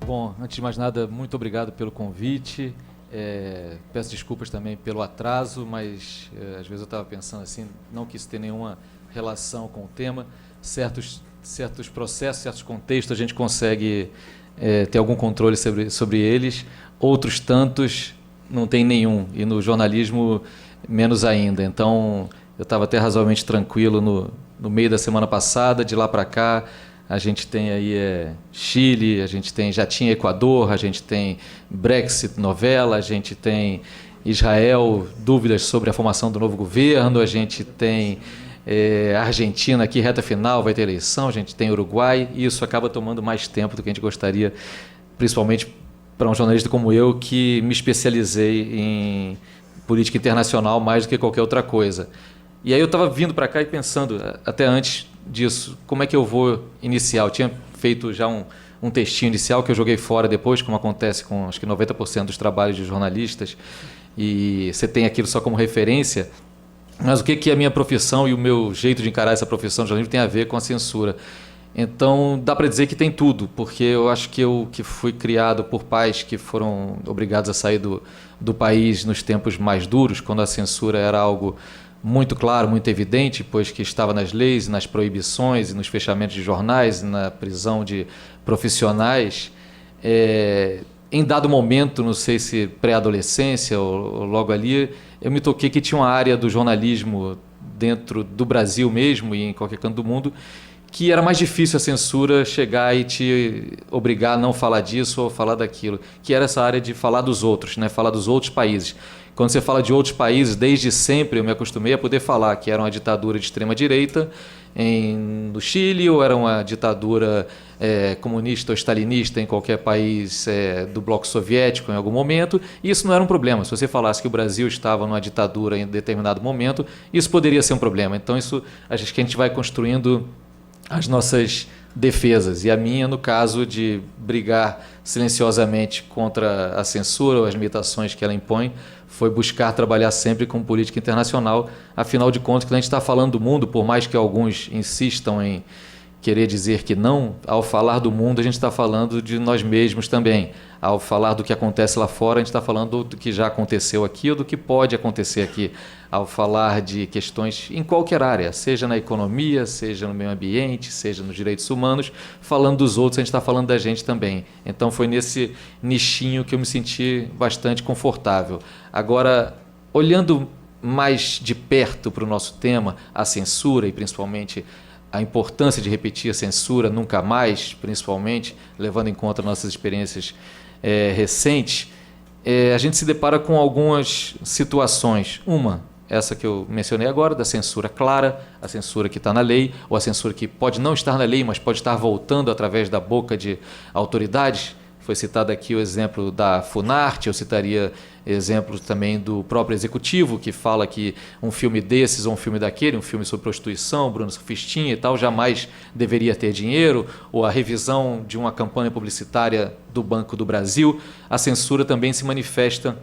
Bom, antes de mais nada, muito obrigado pelo convite. Peço desculpas também pelo atraso, mas às vezes eu estava pensando assim, não que isso tenha nenhuma relação com o tema. Certos processos, certos contextos, a gente consegue ter algum controle sobre eles. Outros tantos não tem nenhum, e no jornalismo menos ainda. Então, eu estava até razoavelmente tranquilo no meio da semana passada. De lá para cá, a gente tem aí Chile, a gente já tinha Equador, a gente tem Brexit, novela, a gente tem Israel, dúvidas sobre a formação do novo governo, a gente tem Argentina aqui, reta final, vai ter eleição, a gente tem Uruguai, e isso acaba tomando mais tempo do que a gente gostaria, principalmente para um jornalista como eu, que me especializei em política internacional mais do que qualquer outra coisa. E aí eu estava vindo para cá e pensando, até antes disso, como é que eu vou iniciar? Eu tinha feito já um textinho inicial que eu joguei fora depois, como acontece com acho que 90% dos trabalhos de jornalistas, e você tem aquilo só como referência. Mas o que a minha profissão e o meu jeito de encarar essa profissão de jornalismo tem a ver com a censura? Então, dá para dizer que tem tudo, porque eu acho que eu que fui criado por pais que foram obrigados a sair do país nos tempos mais duros, quando a censura era algo muito claro, muito evidente, pois que estava nas leis, nas proibições, nos fechamentos de jornais, na prisão de profissionais. Em dado momento, não sei se pré-adolescência ou logo ali, eu me toquei que tinha uma área do jornalismo dentro do Brasil mesmo e em qualquer canto do mundo que era mais difícil a censura chegar e te obrigar a não falar disso ou falar daquilo, que era essa área de falar dos outros, né? Falar dos outros países. Quando você fala de outros países, desde sempre eu me acostumei a poder falar que era uma ditadura de extrema-direita no Chile, ou era uma ditadura comunista ou stalinista em qualquer país do bloco soviético em algum momento, e isso não era um problema. Se você falasse que o Brasil estava numa ditadura em determinado momento, isso poderia ser um problema. Então, isso acho que a gente vai construindo as nossas defesas, e a minha, no caso de brigar silenciosamente contra a censura ou as limitações que ela impõe, foi buscar trabalhar sempre com política internacional. Afinal de contas, quando a gente está falando do mundo, por mais que alguns insistam em querer dizer que não, ao falar do mundo a gente está falando de nós mesmos também. Ao falar do que acontece lá fora, a gente está falando do que já aconteceu aqui ou do que pode acontecer aqui. Ao falar de questões em qualquer área, seja na economia, seja no meio ambiente, seja nos direitos humanos, falando dos outros, a gente está falando da gente também. Então foi nesse nichinho que eu me senti bastante confortável. Agora, olhando mais de perto para o nosso tema, a censura e principalmente a importância de repetir a censura nunca mais, principalmente levando em conta nossas experiências recentes, a gente se depara com algumas situações. Uma, essa que eu mencionei agora, da censura clara, a censura que está na lei, ou a censura que pode não estar na lei, mas pode estar voltando através da boca de autoridades. Foi citado aqui o exemplo da Funarte, eu citaria exemplos também do próprio Executivo, que fala que um filme desses ou um filme daquele, um filme sobre prostituição, Bruno Surfistinha e tal, jamais deveria ter dinheiro, ou a revisão de uma campanha publicitária do Banco do Brasil. A censura também se manifesta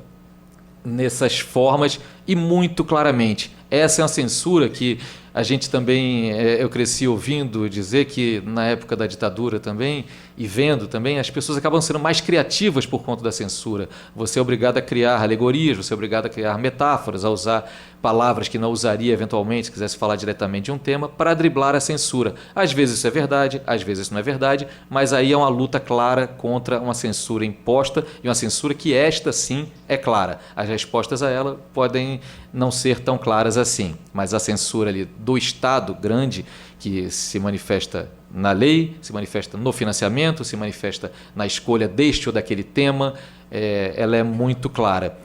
nessas formas e muito claramente. Essa é uma censura que a gente também, eu cresci ouvindo dizer que na época da ditadura também, e vendo também, as pessoas acabam sendo mais criativas por conta da censura. Você é obrigado a criar alegorias, você é obrigado a criar metáforas, a usar palavras que não usaria eventualmente se quisesse falar diretamente de um tema, para driblar a censura. Às vezes isso é verdade, às vezes isso não é verdade, mas aí é uma luta clara contra uma censura imposta e uma censura que esta sim é clara. As respostas a ela podem não ser tão claras assim, mas a censura ali do Estado grande, que se manifesta na lei, se manifesta no financiamento, se manifesta na escolha deste ou daquele tema, ela é muito clara.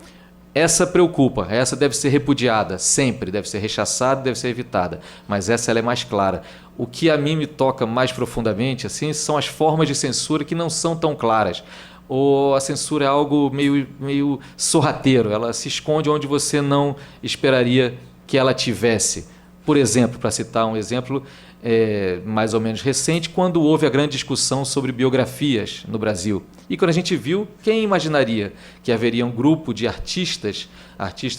Essa preocupa, essa deve ser repudiada sempre, deve ser rechaçada, deve ser evitada, mas essa ela é mais clara. O que a mim me toca mais profundamente assim, são as formas de censura que não são tão claras. Ou a censura é algo meio sorrateiro, ela se esconde onde você não esperaria que ela tivesse. Por exemplo, para citar um exemplo mais ou menos recente, quando houve a grande discussão sobre biografias no Brasil. E quando a gente viu, quem imaginaria que haveria um grupo de artistas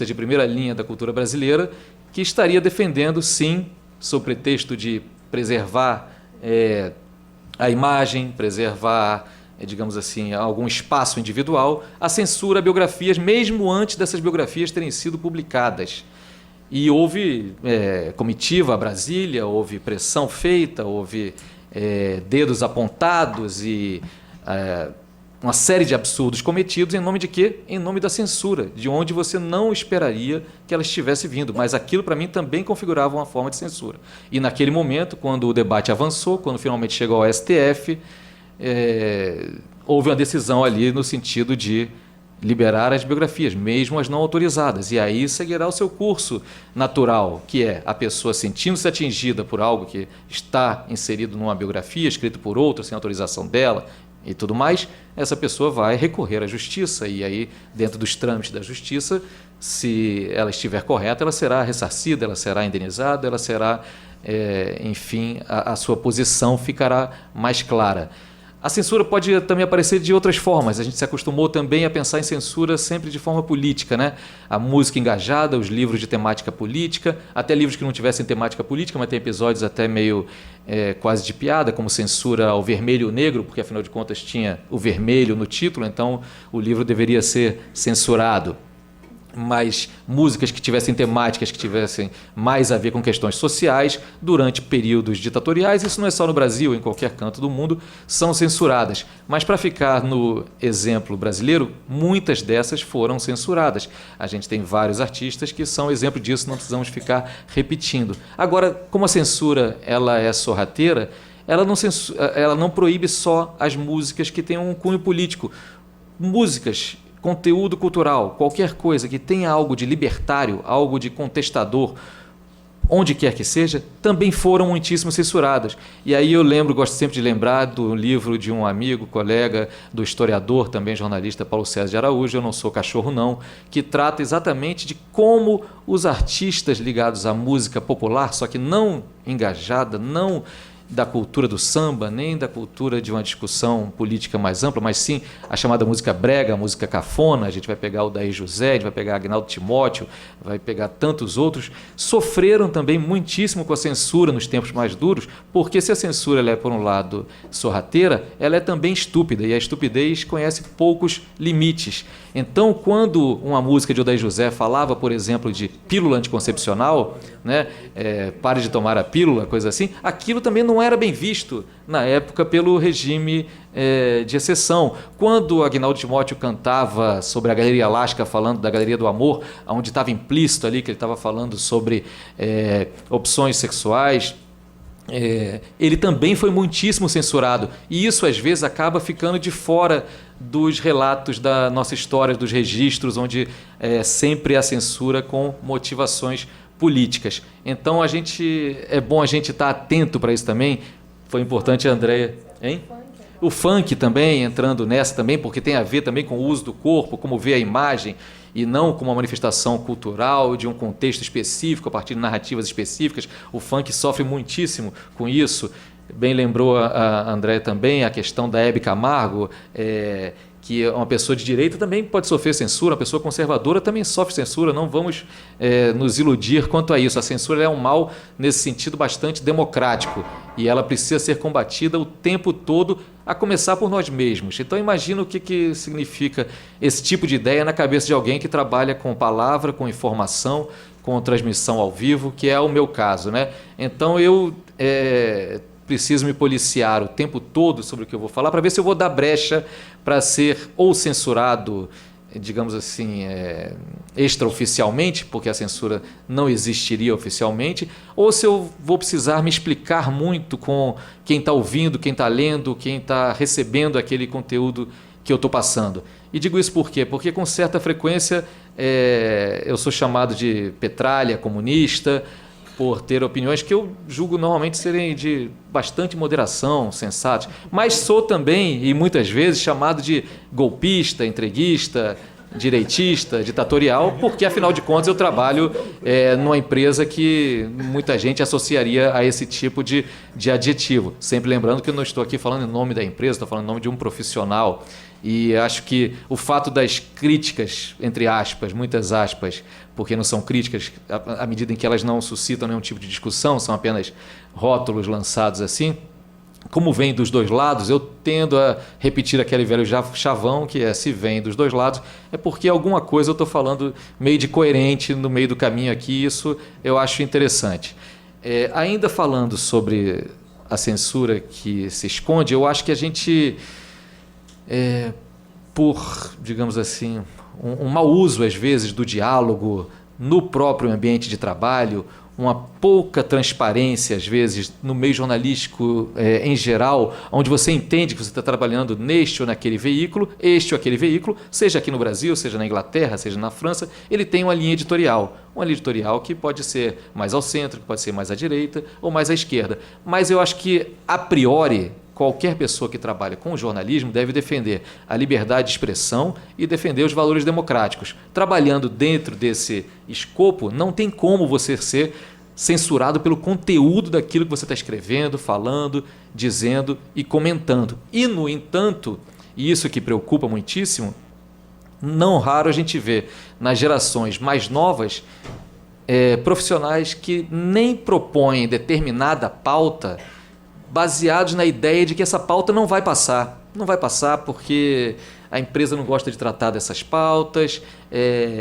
de primeira linha da cultura brasileira, que estaria defendendo, sim, sob pretexto de preservar a imagem, preservar, digamos assim, algum espaço individual, a censura a biografias, mesmo antes dessas biografias terem sido publicadas. E houve comitiva a Brasília, houve pressão feita, houve dedos apontados e uma série de absurdos cometidos em nome de quê? Em nome da censura, de onde você não esperaria que ela estivesse vindo. Mas aquilo, para mim, também configurava uma forma de censura. E naquele momento, quando o debate avançou, quando finalmente chegou ao STF, houve uma decisão ali no sentido de liberar as biografias, mesmo as não autorizadas. E aí seguirá o seu curso natural, que é a pessoa sentindo-se atingida por algo que está inserido numa biografia, escrito por outra, sem autorização dela e tudo mais, essa pessoa vai recorrer à justiça. E aí, dentro dos trâmites da justiça, se ela estiver correta, ela será ressarcida, ela será indenizada, ela será, enfim, a sua posição ficará mais clara. A censura pode também aparecer de outras formas. A gente se acostumou também a pensar em censura sempre de forma política, né? A música engajada, os livros de temática política, até livros que não tivessem temática política, mas tem episódios até meio quase de piada, como censura ao vermelho e o negro, porque afinal de contas tinha o vermelho no título, então o livro deveria ser censurado. Mas músicas que tivessem temáticas que tivessem mais a ver com questões sociais durante períodos ditatoriais, isso não é só no Brasil, em qualquer canto do mundo, são censuradas. Mas para ficar no exemplo brasileiro, muitas dessas foram censuradas. A gente tem vários artistas que são exemplo disso, não precisamos ficar repetindo. Agora, como a censura ela é sorrateira, ela não proíbe só as músicas que têm um cunho político. Músicas, conteúdo cultural, qualquer coisa que tenha algo de libertário, algo de contestador, onde quer que seja, também foram muitíssimo censuradas. E aí eu gosto sempre de lembrar do livro de um amigo, colega, do historiador, também jornalista Paulo César de Araújo, Eu Não Sou Cachorro Não, que trata exatamente de como os artistas ligados à música popular, só que não engajada, não da cultura do samba, nem da cultura de uma discussão política mais ampla, mas sim a chamada música brega, a música cafona. A gente vai pegar o Daí José, a gente vai pegar Agnaldo Timóteo, vai pegar tantos outros, sofreram também muitíssimo com a censura nos tempos mais duros, porque se a censura ela é, por um lado, sorrateira, ela é também estúpida, e a estupidez conhece poucos limites. Então, quando uma música de Odair José falava, por exemplo, de pílula anticoncepcional, né, pare de tomar a pílula, coisa assim, aquilo também não era bem visto na época pelo regime de exceção. Quando Agnaldo Timóteo cantava sobre a Galeria Lasca, falando da Galeria do Amor, onde estava implícito ali que ele estava falando sobre opções sexuais, ele também foi muitíssimo censurado, e isso às vezes acaba ficando de fora dos relatos da nossa história, dos registros, onde sempre há censura com motivações políticas. Então é bom a gente estar atento para isso também. Foi importante, Andréia, hein? O funk também entrando nessa também, porque tem a ver também com o uso do corpo, como ver a imagem, e não como uma manifestação cultural de um contexto específico, a partir de narrativas específicas. O funk sofre muitíssimo com isso. Bem lembrou a Andréia também a questão da Hebe Camargo, que uma pessoa de direita também pode sofrer censura, uma pessoa conservadora também sofre censura. Não vamos nos iludir quanto a isso. A censura é um mal, nesse sentido, bastante democrático, e ela precisa ser combatida o tempo todo, a começar por nós mesmos. Então imagina o que significa esse tipo de ideia na cabeça de alguém que trabalha com palavra, com informação, com transmissão ao vivo, que é o meu caso, né? Então eu preciso me policiar o tempo todo sobre o que eu vou falar, para ver se eu vou dar brecha para ser ou censurado, digamos assim, extraoficialmente, porque a censura não existiria oficialmente, ou se eu vou precisar me explicar muito com quem está ouvindo, quem está lendo, quem está recebendo aquele conteúdo que eu estou passando. E digo isso por quê? Porque com certa frequência eu sou chamado de petralha, comunista, por ter opiniões que eu julgo normalmente serem de bastante moderação, sensatas, mas sou também, e muitas vezes, chamado de golpista, entreguista, direitista, ditatorial, porque, afinal de contas, eu trabalho numa empresa que muita gente associaria a esse tipo de adjetivo. Sempre lembrando que eu não estou aqui falando em nome da empresa, estou falando em nome de um profissional. E acho que o fato das críticas, entre aspas, muitas aspas, porque não são críticas, à medida em que elas não suscitam nenhum tipo de discussão, são apenas rótulos lançados assim, como vem dos dois lados, eu tendo a repetir aquele velho chavão, que é: se vem dos dois lados, é porque alguma coisa eu estou falando meio de coerente no meio do caminho aqui, isso eu acho interessante. Ainda falando sobre a censura que se esconde, eu acho que a gente... por, digamos assim, um mau uso, às vezes, do diálogo no próprio ambiente de trabalho, uma pouca transparência, às vezes, no meio jornalístico em geral, onde você entende que você está trabalhando neste ou naquele veículo, este ou aquele veículo, seja aqui no Brasil, seja na Inglaterra, seja na França, ele tem uma linha editorial. Uma linha editorial que pode ser mais ao centro, que pode ser mais à direita ou mais à esquerda. Mas eu acho que, a priori, qualquer pessoa que trabalha com jornalismo deve defender a liberdade de expressão e defender os valores democráticos. Trabalhando dentro desse escopo, não tem como você ser censurado pelo conteúdo daquilo que você está escrevendo, falando, dizendo e comentando. E, no entanto, e isso que preocupa muitíssimo, não raro a gente vê nas gerações mais novas profissionais que nem propõem determinada pauta baseados na ideia de que essa pauta não vai passar. Não vai passar porque a empresa não gosta de tratar dessas pautas.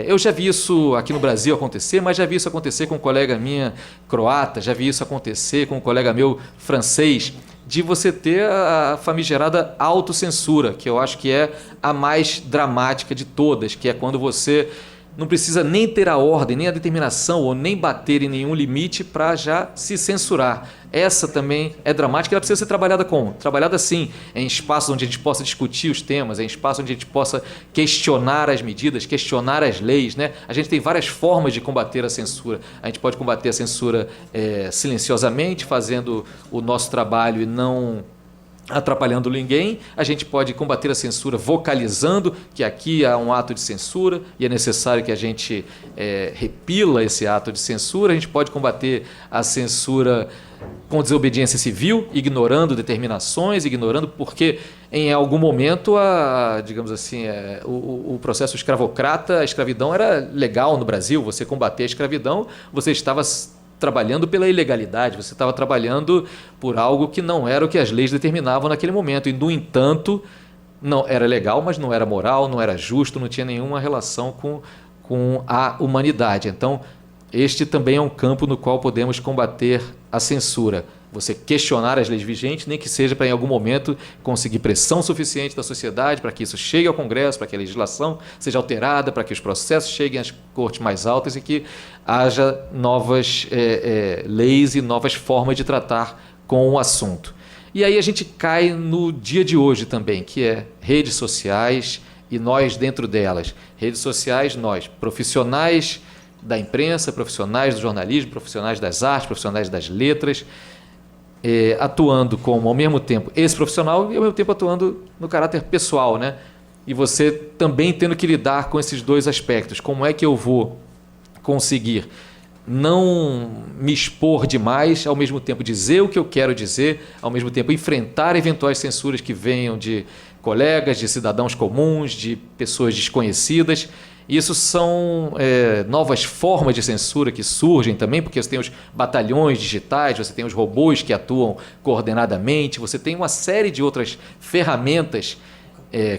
Eu já vi isso aqui no Brasil acontecer, mas já vi isso acontecer com um colega minha croata, já vi isso acontecer com um colega meu francês, de você ter a famigerada autocensura, que eu acho que é a mais dramática de todas, que é quando você não precisa nem ter a ordem, nem a determinação ou nem bater em nenhum limite para já se censurar. Essa também é dramática, ela precisa ser trabalhada como? Trabalhada sim, em espaços onde a gente possa discutir os temas, em espaços onde a gente possa questionar as medidas, questionar as leis, né? A gente tem várias formas de combater a censura. A gente pode combater a censura silenciosamente, fazendo o nosso trabalho e não atrapalhando ninguém. A gente pode combater a censura vocalizando que aqui há um ato de censura e é necessário que a gente repila esse ato de censura. A gente pode combater a censura com desobediência civil, ignorando determinações, ignorando porque em algum momento digamos assim, o processo escravocrata, a escravidão era legal no Brasil. Você combater a escravidão, você estava trabalhando pela ilegalidade, você estava trabalhando por algo que não era o que as leis determinavam naquele momento. E, no entanto, não era legal, mas não era moral, não era justo, não tinha nenhuma relação com a humanidade. Então, este também é um campo no qual podemos combater a censura. Você questionar as leis vigentes, nem que seja para, em algum momento, conseguir pressão suficiente da sociedade para que isso chegue ao Congresso, para que a legislação seja alterada, para que os processos cheguem às cortes mais altas e que haja novas leis e novas formas de tratar com o assunto. E aí a gente cai no dia de hoje também, que é redes sociais e nós dentro delas. Redes sociais, nós, profissionais da imprensa, profissionais do jornalismo, profissionais das artes, profissionais das letras, atuando como, ao mesmo tempo, esse profissional e, ao mesmo tempo, atuando no caráter pessoal, né? E você também tendo que lidar com esses dois aspectos. Como é que eu vou conseguir não me expor demais, ao mesmo tempo dizer o que eu quero dizer, ao mesmo tempo enfrentar eventuais censuras que venham de colegas, de cidadãos comuns, de pessoas desconhecidas. Isso são novas formas de censura que surgem também, porque você tem os batalhões digitais, você tem os robôs que atuam coordenadamente, você tem uma série de outras ferramentas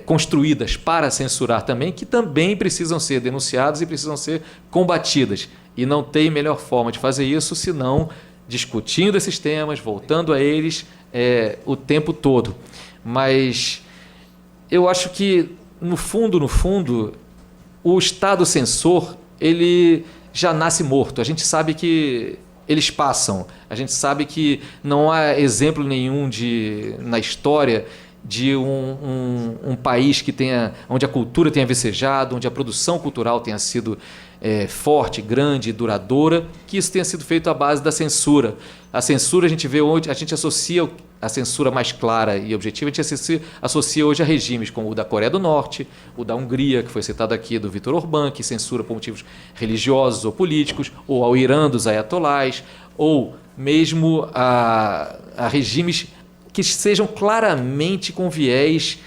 construídas para censurar também, que também precisam ser denunciadas e precisam ser combatidas. E não tem melhor forma de fazer isso senão discutindo esses temas, voltando a eles o tempo todo. Mas eu acho que, no fundo, o Estado censor, ele já nasce morto. A gente sabe que eles passam. A gente sabe que não há exemplo nenhum na história de um país onde a cultura tenha vicejado, onde a produção cultural tenha sido forte, grande, duradoura, que isso tenha sido feito à base da censura. A censura a gente vê hoje, a gente associa a censura mais clara e objetiva, a gente associa hoje a regimes como o da Coreia do Norte, o da Hungria, que foi citado aqui, do Viktor Orbán, que censura por motivos religiosos ou políticos, ou ao Irã dos ayatolás, ou mesmo a regimes que sejam claramente com viés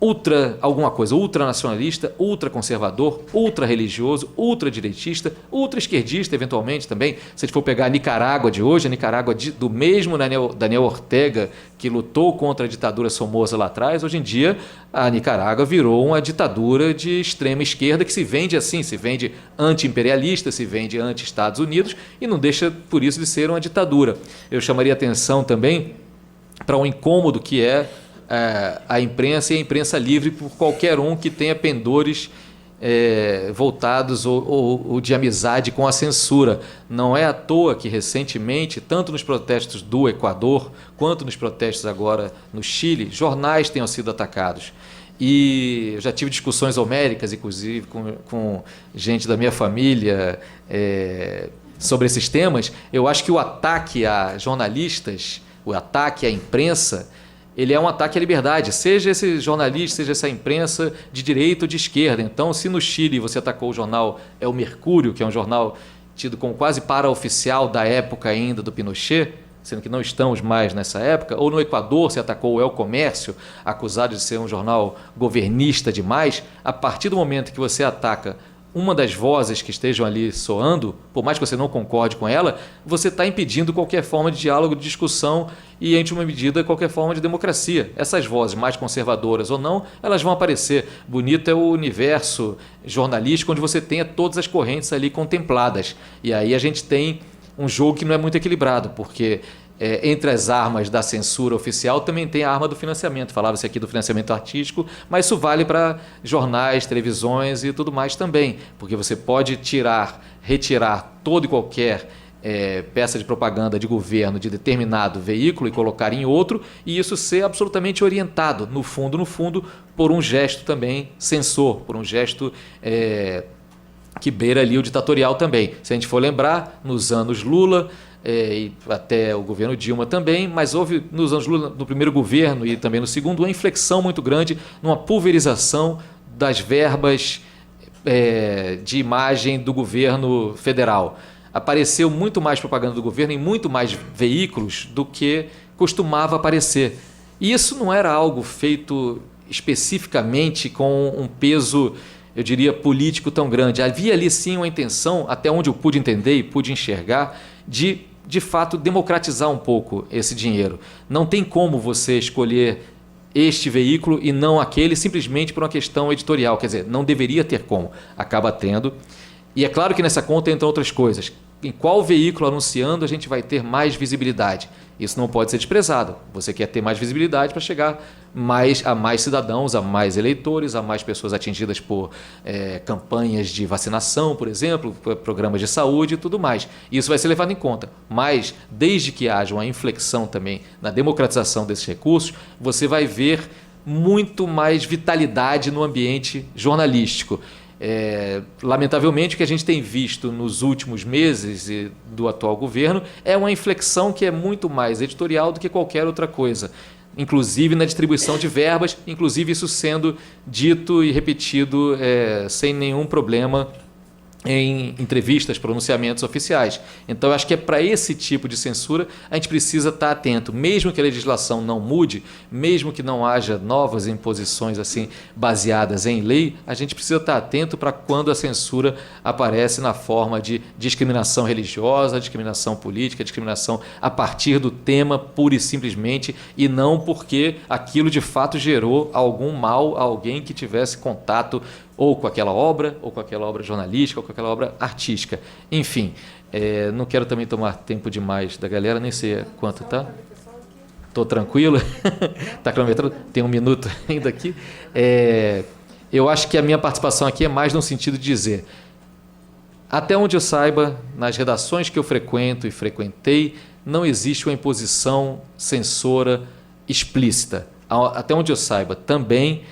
ultranacionalista, ultraconservador, ultra-religioso, ultradireitista, ultra-esquerdista, eventualmente também. Se a gente for pegar a Nicarágua de hoje, a Nicarágua do mesmo Daniel Ortega, que lutou contra a ditadura Somoza lá atrás, hoje em dia a Nicarágua virou uma ditadura de extrema esquerda que se vende assim, se vende anti-imperialista, se vende anti-Estados Unidos e não deixa por isso de ser uma ditadura. Eu chamaria atenção também para um incômodo que é a imprensa e a imprensa livre por qualquer um que tenha pendores voltados ou de amizade com a censura. Não é à toa que recentemente, tanto nos protestos do Equador quanto nos protestos agora no Chile, jornais tenham sido atacados. E eu já tive discussões homéricas, inclusive, com gente da minha família sobre esses temas. Eu acho que o ataque a jornalistas, o ataque à imprensa, ele é um ataque à liberdade, seja esse jornalista, seja essa imprensa de direita ou de esquerda. Então, se no Chile você atacou o jornal El Mercúrio, que é um jornal tido como quase paraoficial da época ainda do Pinochet, sendo que não estamos mais nessa época, ou no Equador você atacou o El Comércio, acusado de ser um jornal governista demais, a partir do momento que você ataca uma das vozes que estejam ali soando, por mais que você não concorde com ela, você está impedindo qualquer forma de diálogo, de discussão e, em última medida, qualquer forma de democracia. Essas vozes, mais conservadoras ou não, elas vão aparecer. Bonito é o universo jornalístico onde você tenha todas as correntes ali contempladas. E aí a gente tem um jogo que não é muito equilibrado, porque entre as armas da censura oficial também tem a arma do financiamento. Falava-se aqui do financiamento artístico, mas isso vale para jornais, televisões e tudo mais também, porque você pode retirar todo e qualquer peça de propaganda de governo de determinado veículo e colocar em outro, e isso ser absolutamente orientado, no fundo, por um gesto também censor, por um gesto que beira ali o ditatorial também. Se a gente for lembrar, nos anos Lula, e até o governo Dilma também, mas houve nos anos Lula, no primeiro governo e também no segundo, uma inflexão muito grande numa pulverização das verbas de imagem do governo federal. Apareceu muito mais propaganda do governo em muito mais veículos do que costumava aparecer. E isso não era algo feito especificamente com um peso, eu diria, político tão grande. Havia ali sim uma intenção, até onde eu pude entender e pude enxergar, de fato democratizar um pouco esse dinheiro. Não tem como você escolher este veículo e não aquele simplesmente por uma questão editorial. Quer dizer, não deveria ter como. Acaba tendo. E é claro que nessa conta entram outras coisas. Em qual veículo anunciando a gente vai ter mais visibilidade? Isso não pode ser desprezado. Você quer ter mais visibilidade para chegar a mais cidadãos, a mais eleitores, a mais pessoas atingidas por campanhas de vacinação, por exemplo, programas de saúde e tudo mais. Isso vai ser levado em conta. Mas, desde que haja uma inflexão também na democratização desses recursos, você vai ver muito mais vitalidade no ambiente jornalístico. Lamentavelmente, o que a gente tem visto nos últimos meses do atual governo é uma inflexão que é muito mais editorial do que qualquer outra coisa, inclusive na distribuição de verbas, inclusive isso sendo dito e repetido sem nenhum problema em entrevistas, pronunciamentos oficiais. Então, eu acho que para esse tipo de censura a gente precisa estar atento, mesmo que a legislação não mude, mesmo que não haja novas imposições assim baseadas em lei, a gente precisa estar atento para quando a censura aparece na forma de discriminação religiosa, discriminação política, discriminação a partir do tema pura e simplesmente, e não porque aquilo de fato gerou algum mal a alguém que tivesse contato ou com aquela obra jornalística, ou com aquela obra artística. Enfim, não quero também tomar tempo demais da galera, nem sei quanto tá. Estou tranquilo? Está cronometrado? Tem um minuto ainda aqui. Eu acho que a minha participação aqui é mais no sentido de dizer, até onde eu saiba, nas redações que eu frequento e frequentei, não existe uma imposição censora explícita. até onde eu saiba, também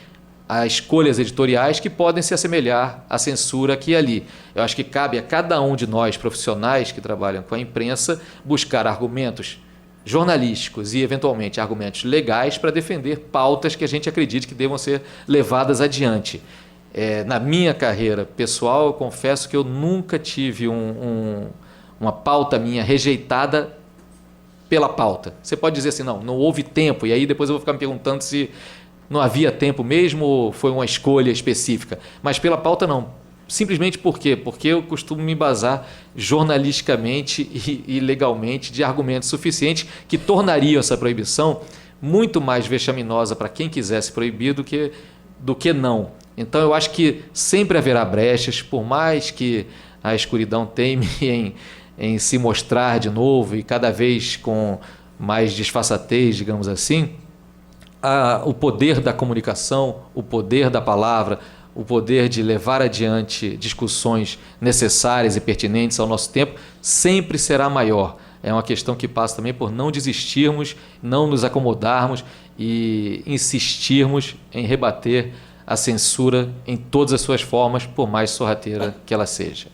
há escolhas editoriais que podem se assemelhar à censura aqui e ali. Eu acho que cabe a cada um de nós, profissionais que trabalham com a imprensa, buscar argumentos jornalísticos e, eventualmente, argumentos legais para defender pautas que a gente acredite que devam ser levadas adiante. Na minha carreira pessoal, eu confesso que eu nunca tive uma pauta minha rejeitada pela pauta. Você pode dizer assim, não houve tempo, e aí depois eu vou ficar me perguntando se não havia tempo mesmo ou foi uma escolha específica. Mas pela pauta não. Simplesmente por quê? Porque eu costumo me embasar jornalisticamente e legalmente de argumentos suficientes que tornariam essa proibição muito mais vexaminosa para quem quisesse proibir do que não. Então eu acho que sempre haverá brechas, por mais que a escuridão teime em se mostrar de novo e cada vez com mais disfarçatez, digamos assim. O poder da comunicação, o poder da palavra, o poder de levar adiante discussões necessárias e pertinentes ao nosso tempo sempre será maior. É uma questão que passa também por não desistirmos, não nos acomodarmos e insistirmos em rebater a censura em todas as suas formas, por mais sorrateira que ela seja.